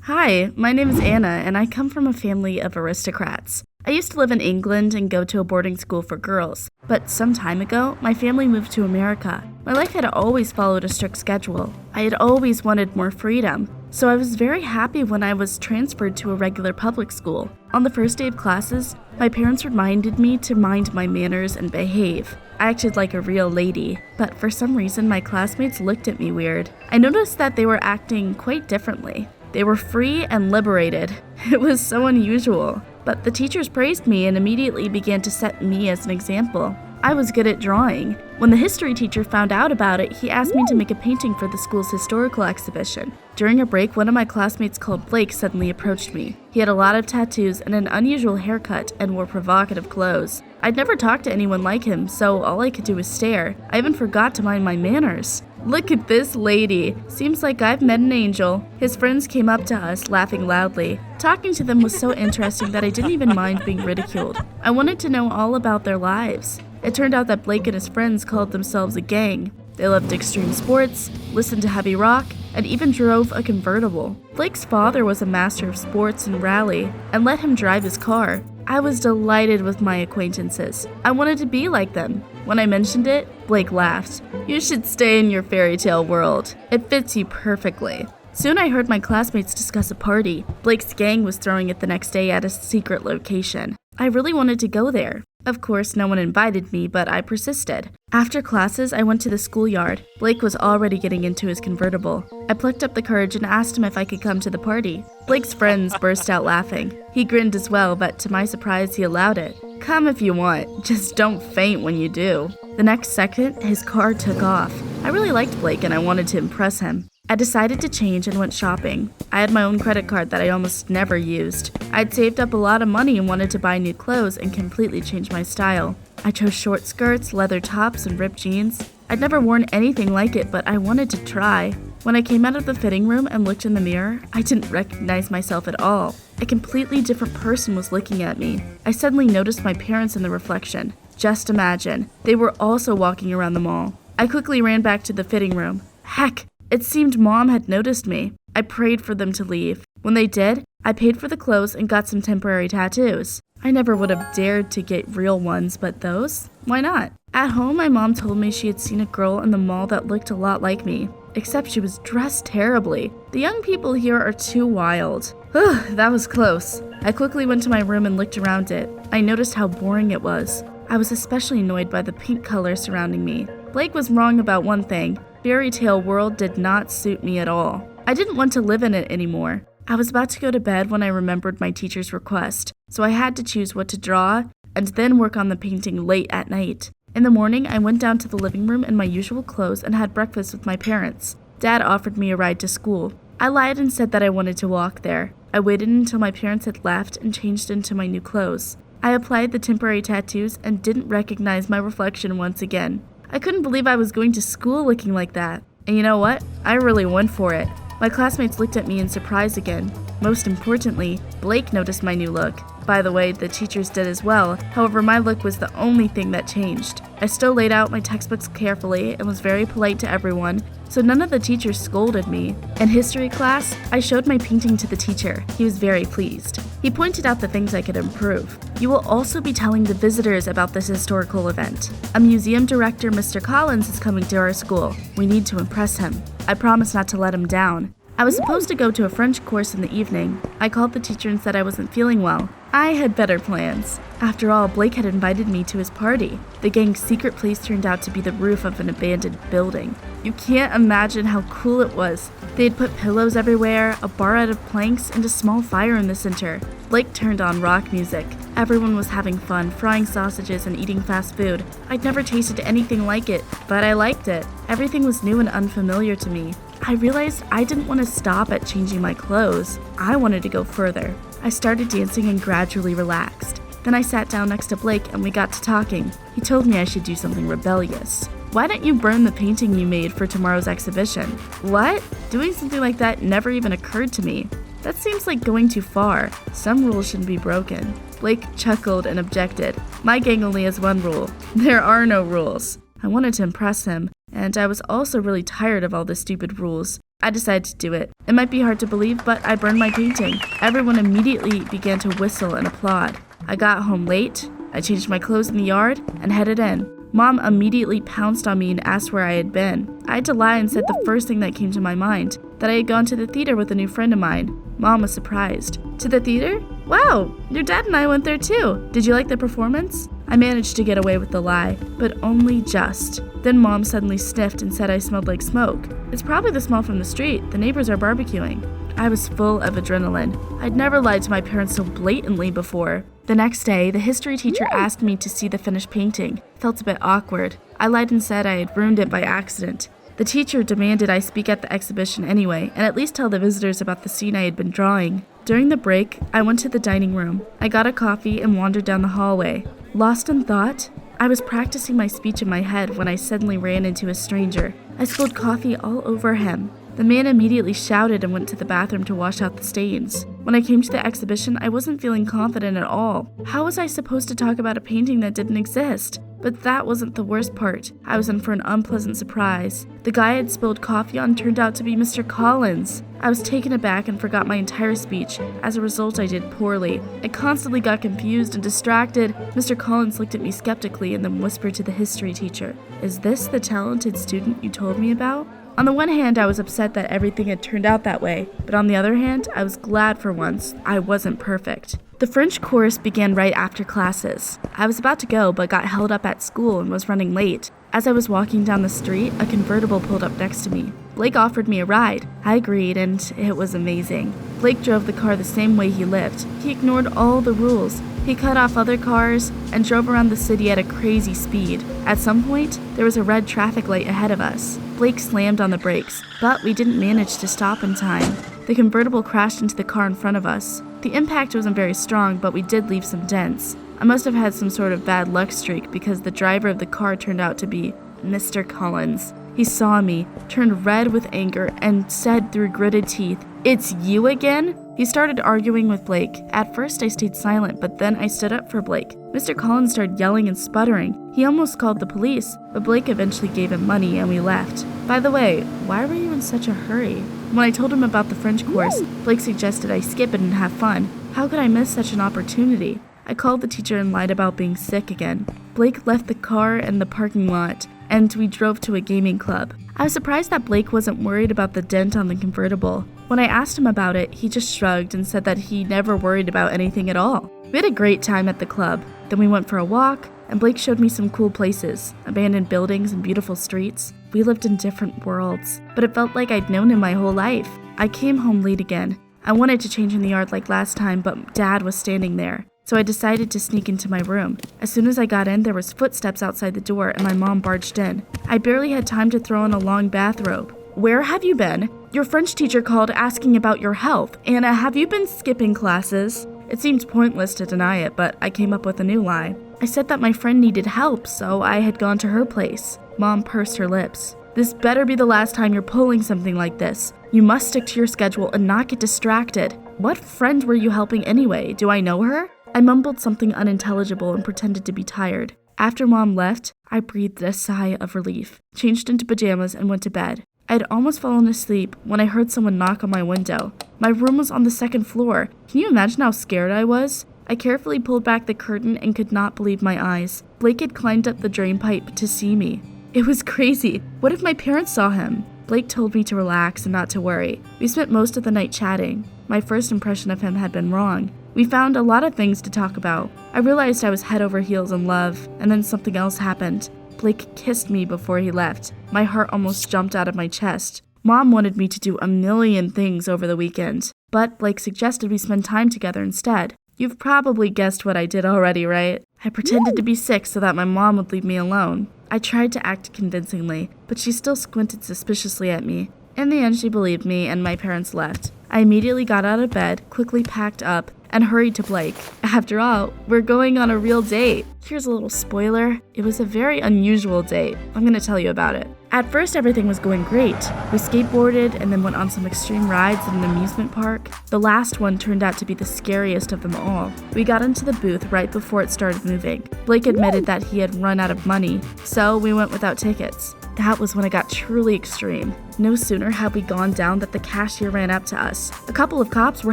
Hi, my name is Anna, and I come from a family of aristocrats. I used to live in England and go to a boarding school for girls, but some time ago, my family moved to America. My life had always followed a strict schedule. I had always wanted more freedom, so I was very happy when I was transferred to a regular public school. On the first day of classes, my parents reminded me to mind my manners and behave. I acted like a real lady, but for some reason my classmates looked at me weird. I noticed that they were acting quite differently. They were free and liberated. It was so unusual. But the teachers praised me and immediately began to set me as an example. I was good at drawing. When the history teacher found out about it, he asked me to make a painting for the school's historical exhibition. During a break, one of my classmates called Blake suddenly approached me. He had a lot of tattoos and an unusual haircut and wore provocative clothes. I'd never talked to anyone like him, so all I could do was stare. I even forgot to mind my manners. Look at this lady. Seems like I've met an angel. His friends came up to us, laughing loudly. Talking to them was so interesting that I didn't even mind being ridiculed. I wanted to know all about their lives. It turned out that Blake and his friends called themselves a gang. They loved extreme sports, listened to heavy rock, and even drove a convertible. Blake's father was a master of sports and rally, and let him drive his car. I was delighted with my acquaintances. I wanted to be like them. When I mentioned it, Blake laughed. "You should stay in your fairy tale world. It fits you perfectly." Soon I heard my classmates discuss a party Blake's gang was throwing it the next day at a secret location. I really wanted to go there. Of course, no one invited me, but I persisted. After classes, I went to the schoolyard. Blake was already getting into his convertible. I plucked up the courage and asked him if I could come to the party. Blake's friends burst out laughing. He grinned as well, but to my surprise, he allowed it. "Come if you want, just don't faint when you do." The next second, his car took off. I really liked Blake and I wanted to impress him. I decided to change and went shopping. I had my own credit card that I almost never used. I'd saved up a lot of money and wanted to buy new clothes and completely change my style. I chose short skirts, leather tops, and ripped jeans. I'd never worn anything like it, but I wanted to try. When I came out of the fitting room and looked in the mirror, I didn't recognize myself at all. A completely different person was looking at me. I suddenly noticed my parents in the reflection. Just imagine, they were also walking around the mall. I quickly ran back to the fitting room. Heck! It seemed Mom had noticed me. I prayed for them to leave. When they did, I paid for the clothes and got some temporary tattoos. I never would have dared to get real ones, but those? Why not? At home, my mom told me she had seen a girl in the mall that looked a lot like me, except she was dressed terribly. The young people here are too wild. That was close. I quickly went to my room and looked around it. I noticed how boring it was. I was especially annoyed by the pink color surrounding me. Blake was wrong about one thing. Fairy tale world did not suit me at all. I didn't want to live in it anymore. I was about to go to bed when I remembered my teacher's request, so I had to choose what to draw and then work on the painting late at night. In the morning, I went down to the living room in my usual clothes and had breakfast with my parents. Dad offered me a ride to school. I lied and said that I wanted to walk there. I waited until my parents had left and changed into my new clothes. I applied the temporary tattoos and didn't recognize my reflection once again. I couldn't believe I was going to school looking like that. And you know what? I really went for it. My classmates looked at me in surprise again. Most importantly, Blake noticed my new look. By the way, the teachers did as well. However, my look was the only thing that changed. I still laid out my textbooks carefully and was very polite to everyone, so none of the teachers scolded me. In history class, I showed my painting to the teacher. He was very pleased. He pointed out the things I could improve. You will also be telling the visitors about this historical event. A museum director, Mr. Collins, is coming to our school. We need to impress him. I promised not to let him down. I was supposed to go to a French course in the evening. I called the teacher and said I wasn't feeling well. I had better plans. After all, Blake had invited me to his party. The gang's secret place turned out to be the roof of an abandoned building. You can't imagine how cool it was. They had put pillows everywhere, a bar out of planks, and a small fire in the center. Blake turned on rock music. Everyone was having fun, frying sausages and eating fast food. I'd never tasted anything like it, but I liked it. Everything was new and unfamiliar to me. I realized I didn't want to stop at changing my clothes. I wanted to go further. I started dancing and gradually relaxed. Then I sat down next to Blake and we got to talking. He told me I should do something rebellious. "Why don't you burn the painting you made for tomorrow's exhibition?" What? Doing something like that never even occurred to me. That seems like going too far. Some rules shouldn't be broken. Blake chuckled and objected. My gang only has one rule. There are no rules. I wanted to impress him, and I was also really tired of all the stupid rules. I decided to do it. It might be hard to believe, but I burned my painting. Everyone immediately began to whistle and applaud. I got home late, I changed my clothes in the yard, and headed in. Mom immediately pounced on me and asked where I had been. I had to lie and said the first thing that came to my mind, that I had gone to the theater with a new friend of mine. Mom was surprised. To the theater? Wow, your dad and I went there too. Did you like the performance? I managed to get away with the lie, but only just. Then Mom suddenly sniffed and said I smelled like smoke. It's probably the smell from the street. The neighbors are barbecuing. I was full of adrenaline. I'd never lied to my parents so blatantly before. The next day, the history teacher asked me to see the finished painting. It felt a bit awkward. I lied and said I had ruined it by accident. The teacher demanded I speak at the exhibition anyway, and at least tell the visitors about the scene I had been drawing. During the break, I went to the dining room. I got a coffee and wandered down the hallway. Lost in thought, I was practicing my speech in my head when I suddenly ran into a stranger. I spilled coffee all over him. The man immediately shouted and went to the bathroom to wash out the stains. When I came to the exhibition, I wasn't feeling confident at all. How was I supposed to talk about a painting that didn't exist? But that wasn't the worst part. I was in for an unpleasant surprise. The guy I had spilled coffee on turned out to be Mr. Collins. I was taken aback and forgot my entire speech. As a result, I did poorly. I constantly got confused and distracted. Mr. Collins looked at me skeptically and then whispered to the history teacher, "Is this the talented student you told me about?" On the one hand, I was upset that everything had turned out that way, but on the other hand, I was glad for once I wasn't perfect. The French course began right after classes. I was about to go, but got held up at school and was running late. As I was walking down the street, a convertible pulled up next to me. Blake offered me a ride. I agreed, and it was amazing. Blake drove the car the same way he lived. He ignored all the rules. He cut off other cars and drove around the city at a crazy speed. At some point, there was a red traffic light ahead of us. Blake slammed on the brakes, but we didn't manage to stop in time. The convertible crashed into the car in front of us. The impact wasn't very strong, but we did leave some dents. I must have had some sort of bad luck streak because the driver of the car turned out to be Mr. Collins. He saw me, turned red with anger, and said through gritted teeth, "It's you again?" He started arguing with Blake. At first I stayed silent, but then I stood up for Blake. Mr. Collins started yelling and sputtering. He almost called the police, but Blake eventually gave him money and we left. By the way, why were you in such a hurry? When I told him about the French course, Blake suggested I skip it and have fun. How could I miss such an opportunity? I called the teacher and lied about being sick again. Blake left the car in the parking lot, and we drove to a gaming club. I was surprised that Blake wasn't worried about the dent on the convertible. When I asked him about it, he just shrugged and said that he never worried about anything at all. We had a great time at the club. Then we went for a walk, and Blake showed me some cool places, abandoned buildings and beautiful streets. We lived in different worlds, but it felt like I'd known him my whole life. I came home late again. I wanted to change in the yard like last time, but Dad was standing there. So I decided to sneak into my room. As soon as I got in, there was footsteps outside the door and my mom barged in. I barely had time to throw on a long bathrobe. "Where have you been? Your French teacher called asking about your health. Anna, have you been skipping classes?" It seemed pointless to deny it, but I came up with a new lie. I said that my friend needed help, so I had gone to her place. Mom pursed her lips. "This better be the last time you're pulling something like this. You must stick to your schedule and not get distracted. What friend were you helping anyway? Do I know her?" I mumbled something unintelligible and pretended to be tired. After Mom left, I breathed a sigh of relief, changed into pajamas, and went to bed. I had almost fallen asleep when I heard someone knock on my window. My room was on the second floor. Can you imagine how scared I was? I carefully pulled back the curtain and could not believe my eyes. Blake had climbed up the drain pipe to see me. It was crazy. What if my parents saw him? Blake told me to relax and not to worry. We spent most of the night chatting. My first impression of him had been wrong. We found a lot of things to talk about. I realized I was head over heels in love, and then something else happened. Blake kissed me before he left. My heart almost jumped out of my chest. Mom wanted me to do a million things over the weekend, but Blake suggested we spend time together instead. You've probably guessed what I did already, right? I pretended to be sick so that my mom would leave me alone. I tried to act convincingly, but she still squinted suspiciously at me. In the end, she believed me, and my parents left. I immediately got out of bed, quickly packed up, and hurried to Blake. After all, we're going on a real date. Here's a little spoiler. It was a very unusual date. I'm gonna tell you about it. At first, everything was going great. We skateboarded and then went on some extreme rides at an amusement park. The last one turned out to be the scariest of them all. We got into the booth right before it started moving. Blake admitted that he had run out of money, so we went without tickets. That was when it got truly extreme. No sooner had we gone down that the cashier ran up to us. A couple of cops were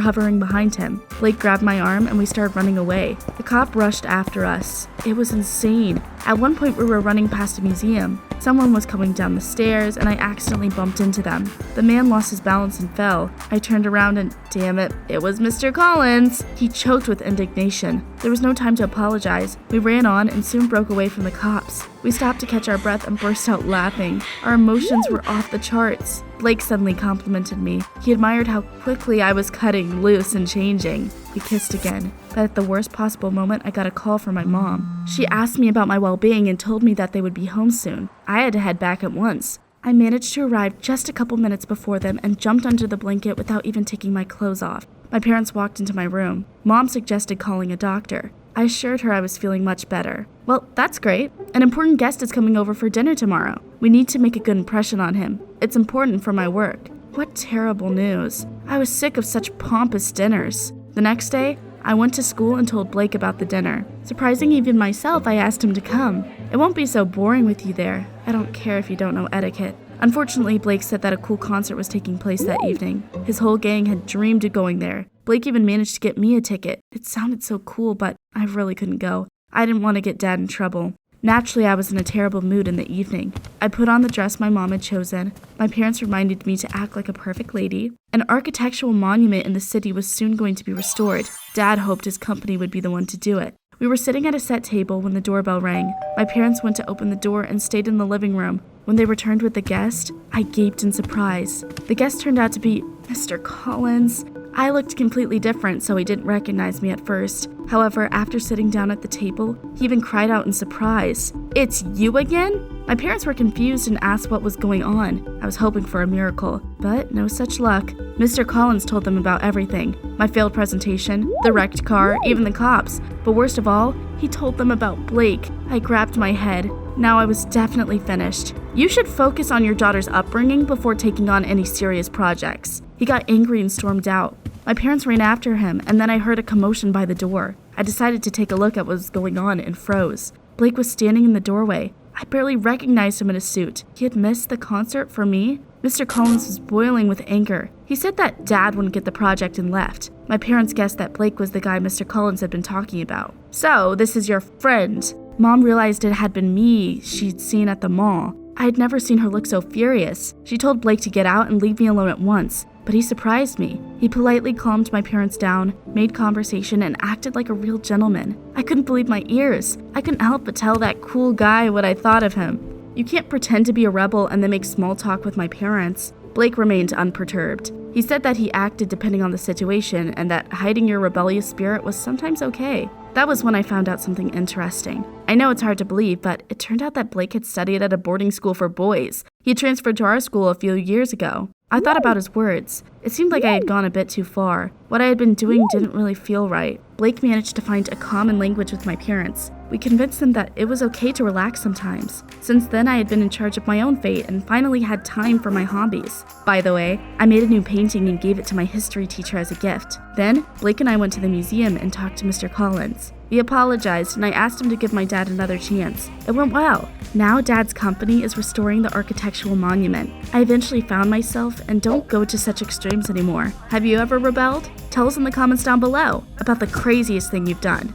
hovering behind him. Blake grabbed my arm and we started running away. The cop rushed after us. It was insane. At one point we were running past a museum. Someone was coming down the stairs and I accidentally bumped into them. The man lost his balance and fell. I turned around and damn it was Mr. Collins. He choked with indignation. There was no time to apologize. We ran on and soon broke away from the cops. We stopped to catch our breath and burst out laughing. Our emotions were off the charts. Blake suddenly complimented me. He admired how quickly I was cutting loose and changing. We kissed again, but at the worst possible moment, I got a call from my mom. She asked me about my well-being and told me that they would be home soon. I had to head back at once. I managed to arrive just a couple minutes before them and jumped under the blanket without even taking my clothes off. My parents walked into my room. Mom suggested calling a doctor. I assured her I was feeling much better. Well, that's great. An important guest is coming over for dinner tomorrow. We need to make a good impression on him. It's important for my work. What terrible news. I was sick of such pompous dinners. The next day, I went to school and told Blake about the dinner. Surprising even myself, I asked him to come. It won't be so boring with you there. I don't care if you don't know etiquette. Unfortunately, Blake said that a cool concert was taking place that evening. His whole gang had dreamed of going there. Blake even managed to get me a ticket. It sounded so cool, but I really couldn't go. I didn't want to get Dad in trouble. Naturally, I was in a terrible mood in the evening. I put on the dress my mom had chosen. My parents reminded me to act like a perfect lady. An architectural monument in the city was soon going to be restored. Dad hoped his company would be the one to do it. We were sitting at a set table when the doorbell rang. My parents went to open the door and stayed in the living room. When they returned with the guest, I gaped in surprise. The guest turned out to be Mr. Collins. I looked completely different, so he didn't recognize me at first. However, after sitting down at the table, he even cried out in surprise. "It's you again?" My parents were confused and asked what was going on. I was hoping for a miracle, but no such luck. Mr. Collins told them about everything. My failed presentation, the wrecked car, even the cops. But worst of all, he told them about Blake. I grabbed my head. Now I was definitely finished. "You should focus on your daughter's upbringing before taking on any serious projects." He got angry and stormed out. My parents ran after him, and then I heard a commotion by the door. I decided to take a look at what was going on and froze. Blake was standing in the doorway. I barely recognized him in a suit. He had missed the concert for me. Mr. Collins was boiling with anger. He said that Dad wouldn't get the project and left. My parents guessed that Blake was the guy Mr. Collins had been talking about. "So, this is your friend." Mom realized it had been me she'd seen at the mall. I had never seen her look so furious. She told Blake to get out and leave me alone at once, but he surprised me. He politely calmed my parents down, made conversation, and acted like a real gentleman. I couldn't believe my ears. I couldn't help but tell that cool guy what I thought of him. You can't pretend to be a rebel and then make small talk with my parents. Blake remained unperturbed. He said that he acted depending on the situation and that hiding your rebellious spirit was sometimes okay. That was when I found out something interesting. I know it's hard to believe, but it turned out that Blake had studied at a boarding school for boys. He transferred to our school a few years ago. I thought about his words. It seemed like I had gone a bit too far. What I had been doing didn't really feel right. Blake managed to find a common language with my parents. We convinced them that it was okay to relax sometimes. Since then, I had been in charge of my own fate and finally had time for my hobbies. By the way, I made a new painting and gave it to my history teacher as a gift. Then, Blake and I went to the museum and talked to Mr. Collins. He apologized and I asked him to give my dad another chance. It went well. Now Dad's company is restoring the architectural monument. I eventually found myself and don't go to such extremes anymore. Have you ever rebelled? Tell us in the comments down below about the craziest thing you've done.